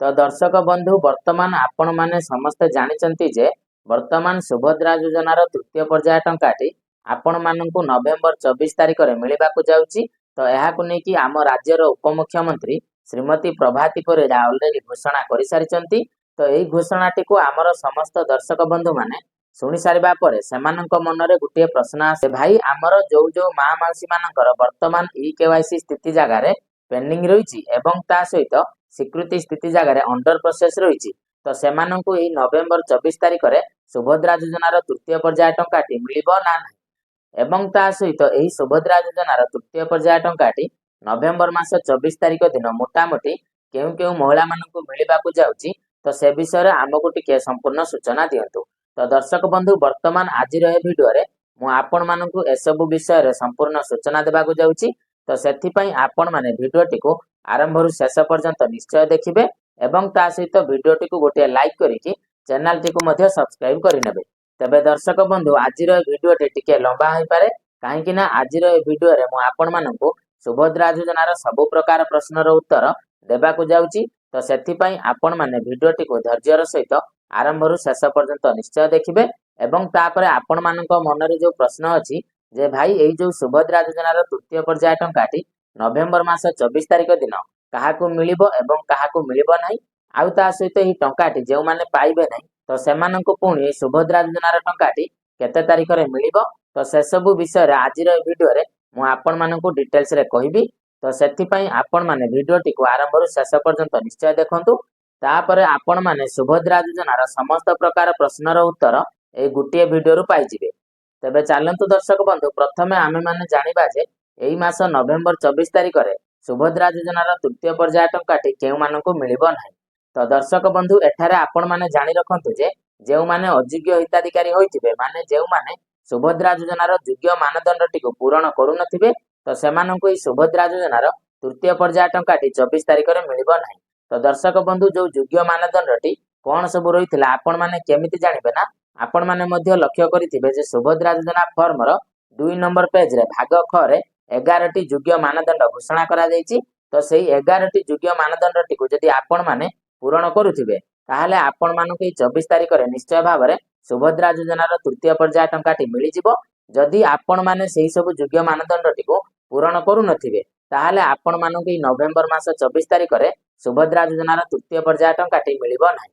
तो दर्शक बंधु वर्तमान आपण माने समस्ते जानिचंती जे वर्तमान सुभद्रा योजनार तृतीय पर्याय टंकाटी आपण माननकु नवेम्बर 24 तारिख रे मिलिबाकु जाउची। तो एहाकु नेकी आम राज्यर उपमुख्यमंत्री श्रीमती प्रभाती परिडा ऑलरेडी घोषणा करि सारिचंती। तो एही घोषणाटी को आमर समस्त दर्शक बंधु माने शुणी सारिबा परे सेमानक मनरे गुटिए प्रश्न आसे, भाई आमर जो जो मा माउसी मानकर वर्तमान ई केवाईसी स्थिति जगार पेंडिंग रही एवं ता सहित स्वीकृति स्थिति जगार अंडर प्रोसेस रही। तो सेमानंकु एही नवेम्बर 24 तारिख रे सुभद्रा योजनार तृतीय पर्याय टंकाटी मिलिबो ना नाही एवं ता सहित एही सुभद्रा योजनार तृतीय पर्याय टंकाटी नवेम्बर मास 24 तारिख दिन मोटामोटी केउ केउ महिला मानंकु मिलिबाकु जाउची। तो से विषय आमको टिके संपूर्ण सूचना दियंतु। तो दर्शक बंधु वर्तमान आज भिडियो रे मु आपण मानंकु एसबु विषय रे संपूर्ण सूचना देबाकु जाउची। तो सेथि पई आपण माने भिडियोटी को आरंभ रु शेष पर्यंत निश्चय देखिबे एवं ता सहित भिडियोटी को गोटे लाइक करिकि चैनल टी को मध्य सब्सक्राइब करि नेबे। तबे दर्शक बंधु आज भिडियोटी टिके लंबा होई पारे काहेकि ना आज भिडियो रे मु आपण मानंकु सुभद्रा योजनार सब प्रकार प्रश्नर उत्तर देबाकु जाउची। तो सेथि पई आपण माने भिडियोटी को धैर्यर सहित आरंभ रु शेष पर्यंत निश्चय देखिबे एवं तापरे आपण मानक मनरे जो प्रश्न अछि जे भाई एई जो सुभद्रा योजनार तृतीय पर्याय टंकाटी नवेम्बर मास 24 तारिख दिन काहाकू मिलिबो एवं काहाकू मिलिबो नाही आउ ता सहित एही टंकाटी जेउ माने पाइबे नाही तो सेमानंकु पुणी सुभद्रा योजनार टंकाटी केते तारिख रे मिलिबो। तो से सब विषय रे आज भिडियो रे मु आपण मानकु डिटेल्स रे कहिबी। तो सेथि पई आपण माने भिडियोटी को आरंभ रु शेष पर्यंत निश्चय देखंतु। तापरे आपण माने सुभद्रा योजनार समस्त प्रकार प्रश्नर उत्तर ए गुटिए भिडियो रु पाई जिवे। तबे चलंतु दर्शक बंधु प्रथमे आमे माने जानिबा जे एई मास नवेम्बर 24 तारिख रे सुभद्रा योजनार तृतीय पर्याय टंकाटी केउ मानकु मिलिबो नाही। तो दर्शक बंधु एठारे आपण माने जानि रखंतु जे जेउ माने अयोग्य हिताधिकारी होइतिबे माने जेउ माने सुभद्रा योजनार योग्य मानदंडटी को पूरण करू नथिबे तो सेमानंकु ई सुभद्रा योजनार तृतीय पर्याय टंकाटी 24 तारिख रे मिलिबो नाही। तो दर्शक बंधु जो योग्य मानदंडटी कोन सब रहितला आपण माने केमिति जानिबे ना आपण माने मध्य लक्ष्य करिथिबे जे सुभद्रा योजना फॉर्म रो 2 नंबर पेज रे भाग ख रे 11 टी योग्य मानदंड घोषणा करा जायछि। तो सेही 11 टी योग्य मानदंडटी को जदि आपण माने पूरण करूथिबे ताहाले आपण मानकु 24 तारिख रे निश्चय भाबरे सुभद्रा योजनार तृतीय पर्याय टंकाटी मिलि जिवो। जदि आपण माने सेही सब योग्य मानदंडटी को पूरण करू नथिबे ताहाले आपण मानकु नवेम्बर मास 24 तारिख रे सुभद्रा योजनार तृतीय पर्याय टंकाटी मिलिबो नाही।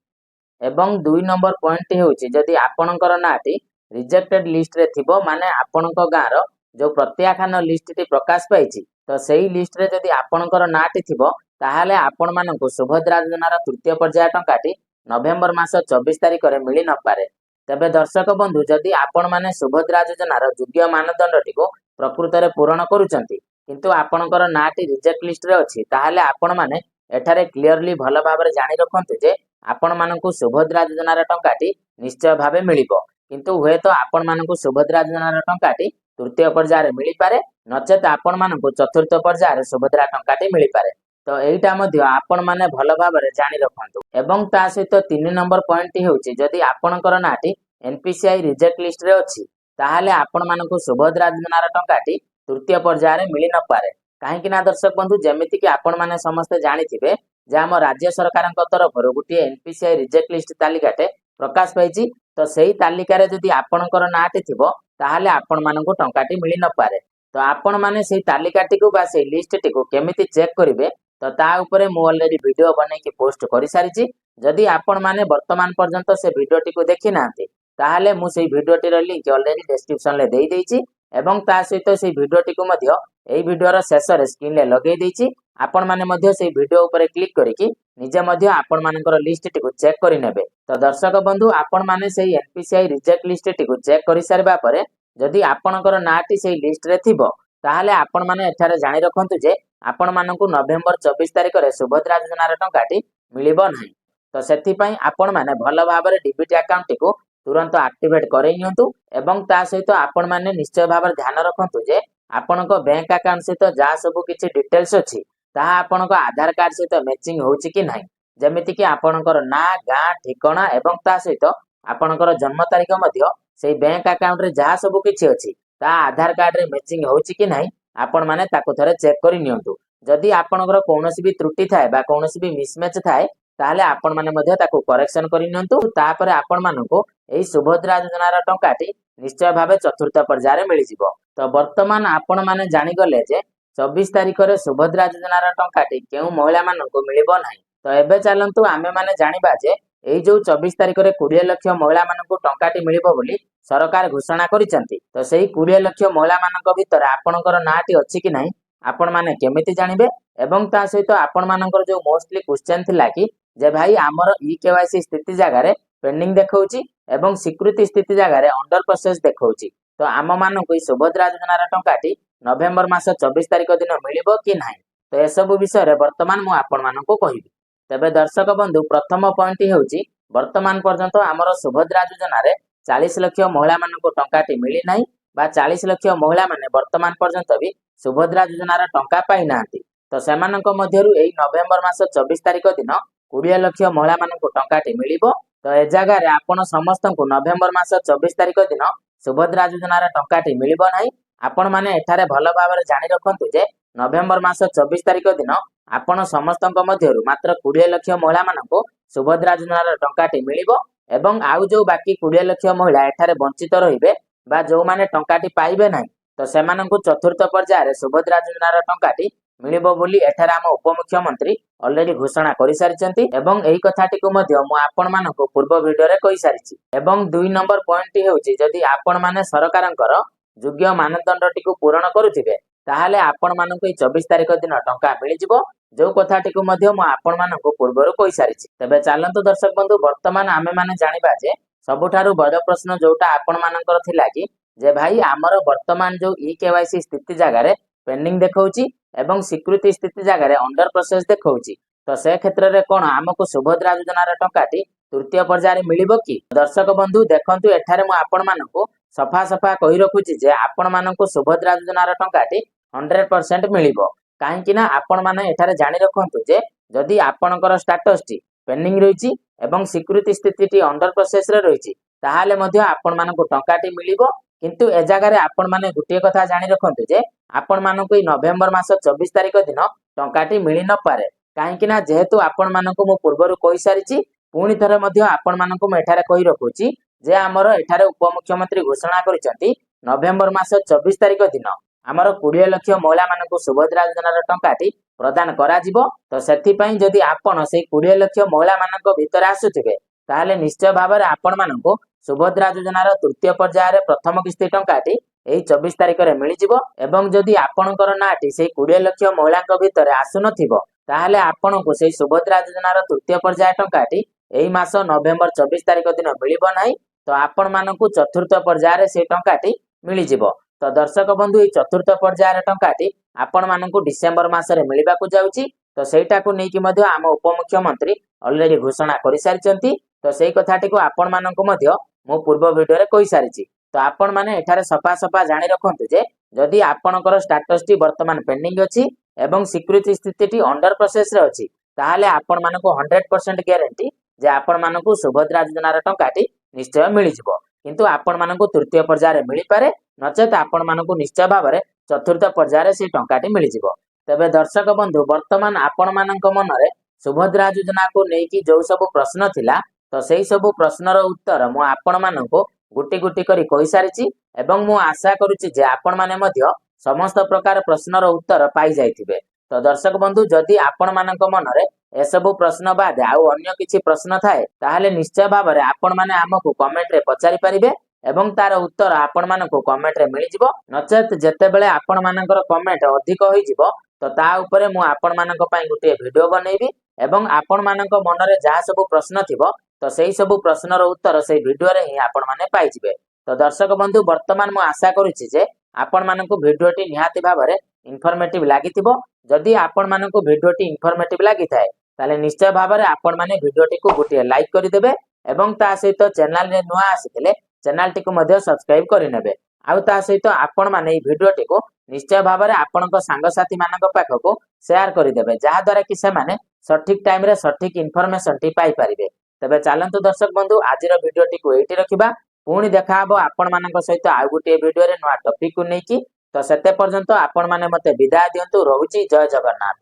एवं 2 नंबर पॉइंट हेउछि जदि आपणकर नाटी रिजेक्टेड लिस्ट रे थिबो माने आपणक गाँर जो प्रत्याख्यान लिस्ट टी प्रकाश पाइछि तो सेही लिस्ट रे जदि आपणकर नाटी थिबो ताहाले आपण मानकु सुभद्रा योजनार तृतीय पर्याय टंकाटी नवेम्बर मास 24 तारिख रे मिलि न पारे। तबे दर्शक बंधु जदि आपण माने सुभद्रा योजनार योग्य मानदंडटी को प्रकृत रे पूरण करूचंती किंतु आपणकर नाटी रिजेक्ट लिस्ट रे अछि ताहाले आपण माने एठारे क्लियरली भल भाबरे जानि रखंतु जे आपण मानकु सुभद्रा योजनार टंकाटी निश्चय भाबे मिलिबो किंतु हुए तो आपण मानकु सुभद्रा योजनार टंकाटी तृतीय पर्याय रे मिलि पारे नचेत आपण मानकु चतुर्थ पर्याय रे सुभद्रा टंकाटी मिलि पारे। तो एइटा मध्य आपण माने भल भाबरे जानि रखंतु। एवं ता सहित 3 नंबर पॉइंट हेउछि जदि आपणकर नाटी एनपीसीआई रिजेक्ट लिस्ट रे अछि ताहाले आपण मानकु सुभद्रा योजनार टंकाटी तृतीय पर्याय रे मिलि न पारे। काहेकि ना दर्शक बंधु जेमिति कि आपण माने समस्त जानिथिबे जे आम राज्य सरकारक तरफ गोटे एनपीसीआई रिजेक्ट लिस्ट तालिकाटे प्रकाश पाइछि। तो सेही तालिकारे जदि आपणकर नाटी थिबो ताहाले आपण मानकु टंकाटी मिलि न पारे। तो आपण माने सेही तालिकाटी को बा सेही लिस्ट टी को केमिति चेक करिवे तो ता ऊपर मु ऑलरेडी वीडियो बनै के पोस्ट करि सारिछि। जदि आपण माने वर्तमान पर्यंत से वीडियो टी को देखि नांती ताहाले मु सेही वीडियो टी रो लिंक ऑलरेडी डिस्क्रिप्शन ले देई दैछि एवं ता सहित सेही वीडियो टी को मध्य एई वीडियो रो शेष रे स्क्रीन ले लगेई दैछि। आपण माने मध्य सेही वीडियो ऊपर क्लिक करिकि निजे मध्य आपण मानकर लिस्ट टी को चेक करि नेबे। तो दर्शक बंधु आपण माने सेही एनपीसीआई रिजेक्ट लिस्ट टी को चेक करि सारबा परे जदि आपणकर नाटी सेही लिस्ट रे थिबो ताहाले आपण माने एठारे जानि रखंतु जे आपण मानकु नवेम्बर 24 तारिख रे सुभद्रा योजनार टंकाटी मिलिबो नाही। तो सेथि पई आपण माने भल भाबरे डीबीटी अकाउंट टी को तुरंत एक्टिवेट करै नियंतु एवं ता सहित आपण माने निश्चय भाबरे ध्यान रखंतु जे आपणक बैंक अकाउंट सहित जा सब किछि डिटेल्स अछि ताहा आपणक आधार कार्ड सहित मैचिंग होउछि कि नाही। जेमिति कि आपणकर ना गाँ ठिकाना एवं ता सहित आपणकर जन्म तारिख मध्य सेही बैंक अकाउंट रे जा सब किछि अछि ता आधार कार्ड रे मैचिंग होउछि कि नाही आपण माने ताको थरे चेक करि नियंतु। जदि आपणकर कोनोसी भी त्रुटि थाए बा कोनोसी भी मिसमैच थाए ताहले आपण माने मध्ये ताकू करेक्शन करि नियंतु तापरे आपण मानकु एई सुभद्रा योजनार टंकाटी निश्चय भावे चतुर्थ पर्याय मिली जिवो। तो वर्तमान आपण माने जानि गले जे 24 तारिख रे सुभद्रा योजनार टंकाटी केउ महिला मानकु मिलिबो नाही। तो एबे चलंतु आमे माने जानिबा जे एई जो 24 तारिख रे 20 लाख महिला मानकु टंकाटी मिलिबो बोली सरकार घोषणा करिसंती। तो सेही 20 लाख महिला मानक भितर आपणकर नाटी अछि कि नाही आपण माने केमिति जानिबे एवं ता सहित आपण मानकर जो मोस्टली क्वेश्चन थिला कि जे भाई आमर ई केवाईसी स्थिति जगह रे पेंडिंग देखौची एवं स्वीकृति स्थिति जगह रे अंडर प्रोसेस देखौची। तो आम मानकु सुभद्रा योजनार टंकाटी नवेम्बर मास 24 तारिख दिन मिलिबो कि नाही। तो ए सब विषय रे वर्तमान मु आपण मानकु कहिबी। तबे दर्शक बंधु प्रथम पॉइंट हेउची वर्तमान पर्यंत आमर सुभद्रा योजना रे 40 लाख महिला मानकु टंकाटी मिली नाही बा 40 लाख महिला माने वर्तमान पर्यंत भी सुभद्रा योजनार टंका पाई नांती। तो सेमानक मध्यरु एई नवेम्बर मास 24 तारिख दिन 20 लाख महिला मानकु टंकाटी मिलिबो। तो ए जगह रे आपण समस्तंकु नवेम्बर मास 24 तारिख दिन सुभद्रा योजनार टंकाटी मिलिबो नाही। आपण माने एठारे भलो भाबरे जानि रखंतु जे नवेम्बर मास 24 तारिख दिन आपण समस्तंक मध्यरु मात्र 20 लाख महिला मानकु सुभद्रा योजनार टंकाटी मिलिबो एवं आउ जो बाकी 20 लाख महिला एठारे वंचित रहिबे बा जो माने टंकाटी पाइबे नाही तो सेमानंकु चतुर्थ पर्याय रे सुभद्रा योजनार टंकाटी मिलिबो बोली एठारे आम उपमुख्यमंत्री ऑलरेडी घोषणा करि सारिचंती एवं एही कथाटिकु मध्ये मु आपण मानकु पूर्व वीडियो रे कहि सारिछि। एवं 2 नंबर पॉइंट हेउची जदि आपण माने सरकारंकर योग्य मानदंडटिकु पूर्ण करूथिबे ताहाले आपण मानकु 24 तारिख दिन टंका मिलि जिवो जो कथाटिकु मध्ये मु आपण मानकु पूर्वरु कहि सारिछि। तबे चालंतु दर्शक बंधु वर्तमान आमे माने जानिबा जे सबुठारु बड़ प्रश्न जोटा आपण मानकर थिला कि जे भाई आमर वर्तमान जो ई केवाईसी स्थिति जगह रे पेंडिंग देखौची एवं स्वीकृति स्थिति जगह रे अंडर प्रोसेस देखौची। तो से क्षेत्र रे कोन आमको सुभद्रा योजनार टंकाटी तृतीय पर्याय रे मिलिबो कि। दर्शक बंधु देखंतु एठारे मु आपण मानकु सफा सफा कहि रखुची जे आपण मानकु सुभद्रा योजनार टंकाटी 100% मिलिबो। काहे कि ना आपण माने एठारे जानि रखंतु जे जदि आपणकर स्टेटस टी पेंडिंग रहिची एवं स्वीकृति स्थिति टी अंडर प्रोसेस रे रहिची ताहाले मध्ये आपण मानकु टंकाटी मिलिबो। किंतु ए जगह रे आपण माने गुटिए कथा जानि रखंतु जे आपण मानकु नवेम्बर मास 24 तारिख दिन टंकाटी मिली न पारे। काहे कि ना जेहेतु आपण मानकु मु पूर्वरु कहि सारिची पुणी थरे मध्ये आपण मानकु म एठारे कहि रखुची जे हमर एठारे उपमुख्यमंत्री घोषणा करिसंती नवेम्बर मास 24 तारिख दिन आमर 20 लाख महिला मानकु सुभद्रा योजनार टंकाटी प्रदान करा जिवो। तो सेथि पई जदि आपण से 20 लाख महिला मानक भितर आसुथिबे ताहाले निश्चय भाबरे आपण मानकु सुभद्रा योजनार तृतीय पर्याय रे प्रथम किस्ती टंकाटी एई 24 तारिख रे मिलि जिवो एवं जदि आपणकर नाटी से 20 लाख महिलाक भितर आसु नथिबो ताहाले आपणकु से सुभद्रा योजनार तृतीय पर्याय टंकाटी एई मास नवेम्बर 24 तारिख दिन मिलिबो नाही। तो आपण मानकु चतुर्थ पर्याय रे से टंकाटी मिलि जिवो। तो दर्शक बंधु एई चतुर्थ पर्याय रे टंकाटी आपण मानकु डिसेंबर मास रे मिलिबाकु जाउची। तो सेटाकु नेकी मध्ये आम उपमुख्यमंत्री ऑलरेडी घोषणा करि सारिचंती। तो सेई कथाटिकु आपण मानकु मध्ये मो पूर्व वीडियो रे कहि सारिछि। तो आपण माने एठारे सफा सफा जानि रखंतु जे जदि आपणकर स्टेटस टी वर्तमान पेंडिंग अछि एवं स्वीकृति स्थिति टी अंडर प्रोसेस रे अछि ताहाले आपण मानकु 100% ग्यारंटी जे आपण मानकु सुभद्रा योजनार टंकाटी निश्चय मिलि जिवो। किंतु आपण मानकु तृतीय पर्याय रे मिलि पारे नचेत आपण मानकु निश्चय भाबरे चतुर्थ पर्याय रे से टंकाटी मिलि जिवो। तबे दर्शक बंधु वर्तमान आपण मानक मनरे सुभद्रा योजना को नेकी जो सब प्रश्न थिला तो सेही सब प्रश्नर उत्तर मु आपण मानकु गुटी गुटी करी कहि सारिछि एवं मु आशा करूछि जे आपण माने मध्य समस्त प्रकार प्रश्नर उत्तर पाई जाइथिबे। तो दर्शक बंधु जदि आपण मानक मनरे ए सब प्रश्न बाद आउ अन्य किछि प्रश्न थाए ताहाले निश्चय भाबरे आपण माने हमकु कमेंट रे पचारि परिबे एवं तार उत्तर आपण मानकु कमेंट रे मिलि जिवो। नचेत जेतेबेले आपण मानकर कमेंट अधिक होई जिवो तो ता उपरे मु आपण मानक पई गुटे वीडियो बनेइबी एवं आपण मानक मनरे जहा सब प्रश्न थिबो तो सेही सब प्रश्नर उत्तर से वीडियो रे ही आपण माने पाई जिवे। तो दर्शक बंधु वर्तमान मु आशा करूछि जे आपण मानकु वीडियोटी निहाती भाबरे इन्फॉर्मेटिव लागिथिबो। जदि आपण मानकु वीडियोटी इन्फॉर्मेटिव लागिथाय ताले निश्चय भाबरे आपण माने वीडियोटी को गुटे लाइक करि देबे एवं ता सहित चैनल रे नुआ आसिथिले चैनल टी को मध्ये सब्सक्राइब करि नेबे। आउ ता सहित आपण माने ई वीडियोटी को निश्चय भाबरे आपणक सांग साथी मानक पाखको शेयर करि देबे जहा द्वारा कि से माने सठिक टाइम रे सठिक इन्फॉर्मेशन टी पाई परिबे। तबे चालंतु दर्शक बंधु आजिर वीडियोटी को एठी रखिबा पुणी देखा हबो आपण मानक सहित आउ गुटे वीडियो रे नुआ टॉपिक को नेकी। तो सेते पर्यंत आपण माने मते विदाय दियंतु। रहुची जय जगन्नाथ।